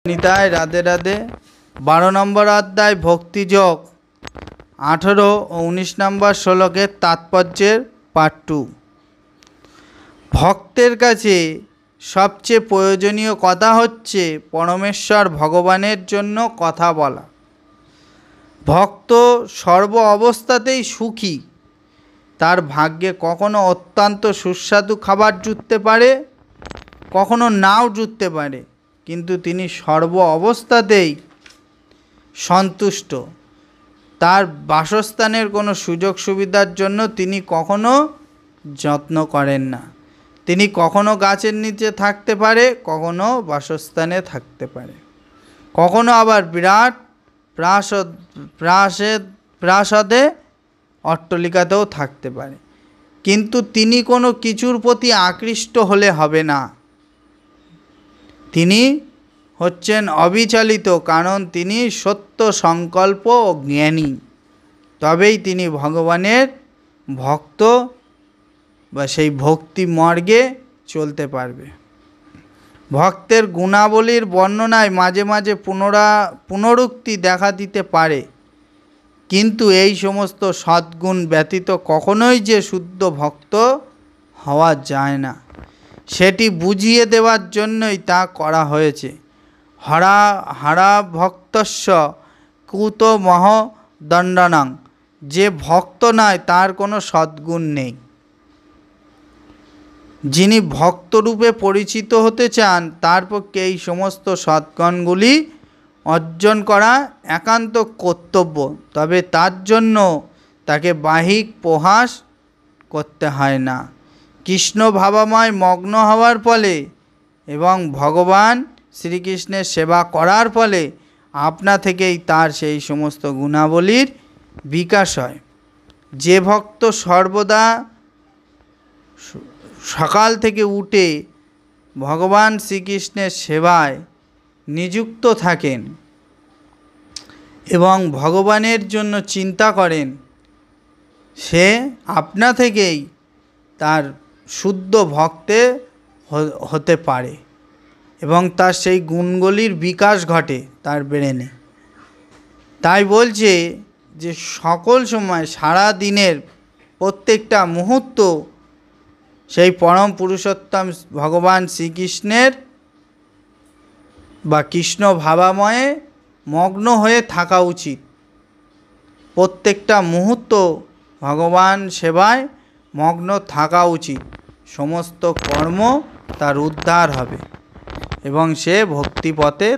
নিতাই রাধে রাধে। 12 নম্বর অধ্যায় ভক্তিযোগ 18 ও 19 নম্বর শ্লোকের তাৎপর্যের পার্ট 2। ভক্তের কাছে সবচেয়ে প্রয়োজনীয় কথা হচ্ছে পরমেশ্বর ভগবানের জন্য কথা বলা। ভক্ত সর্ব অবস্থাতেই সুখী। তার ভাগ্যে কখনো অত্যন্ত সুস্বাদু খাবার জুটতে পারে, কখনো নাও জুটতে পারে, কিন্তু তিনি সর্ব অবস্থাতেই সন্তুষ্ট। তার বাসস্থানের কোনো সুযোগ সুবিধার জন্য তিনি কখনো যত্ন করেন না। তিনি কখনো গাছের নিচে থাকতে পারে, কখনো বাসস্থানে থাকতে পারে, কখনো আবার বিরাট প্রাসাদে অট্টালিকাতেও থাকতে পারে, কিন্তু তিনি কোনো কিছুর প্রতি আকৃষ্ট হলে হবে না। তিনি হচ্ছেন অবিচলিত, কারণ তিনি সত্য সংকল্প ও জ্ঞানী। তবেই তিনি ভগবানের ভক্ত বা সেই ভক্তি মার্গে চলতে পারবে। ভক্তের গুণাবলীর বর্ণনায় মাঝে মাঝে পুনরুক্তি দেখা দিতে পারে, কিন্তু এই সমস্ত সদ্গুণ ব্যতীত কখনোই যে শুদ্ধ ভক্ত হওয়া যায় না, সেটি বুঝিয়ে দেওয়ার জন্যই তা করা হয়েছে। হরা ভক্তস্য কুত মহ দণ্ডনাং। যে ভক্ত নয় তার কোনো সদ্গুণ নেই। যিনি ভক্তরূপে পরিচিত হতে চান তার পক্ষে এই সমস্ত সদ্গুণগুলি অর্জন করা একান্ত কর্তব্য। তবে তার জন্য তাকে বাহ্যিক প্রয়াস করতে হয় না। কৃষ্ণ ভাবাময় মগ্ন হওয়ার ফলে এবং ভগবান শ্রীকৃষ্ণের সেবা করার ফলে আপনা থেকেই তার সেই সমস্ত গুণাবলীর বিকাশ হয়। যে ভক্ত সর্বদা সকাল থেকে উঠে ভগবান শ্রীকৃষ্ণের সেবায় নিযুক্ত থাকেন এবং ভগবানের জন্য চিন্তা করেন, সে আপনা থেকেই তার শুদ্ধ ভক্তে হতে পারে এবং তার সেই গুণগুলির বিকাশ ঘটে তার ব্রেনে। তাই বলছে যে সকল সময় সারা দিনের প্রত্যেকটা মুহূর্ত সেই পরম পুরুষোত্তম ভগবান শ্রীকৃষ্ণের বা কৃষ্ণ ভাবাময়ে মগ্ন হয়ে থাকা উচিত। প্রত্যেকটা মুহূর্ত ভগবান সেবায় মগ্ন থাকা উচিত। সমস্ত কর্ম তার উদ্ধার হবে এবং সে ভক্তিপথে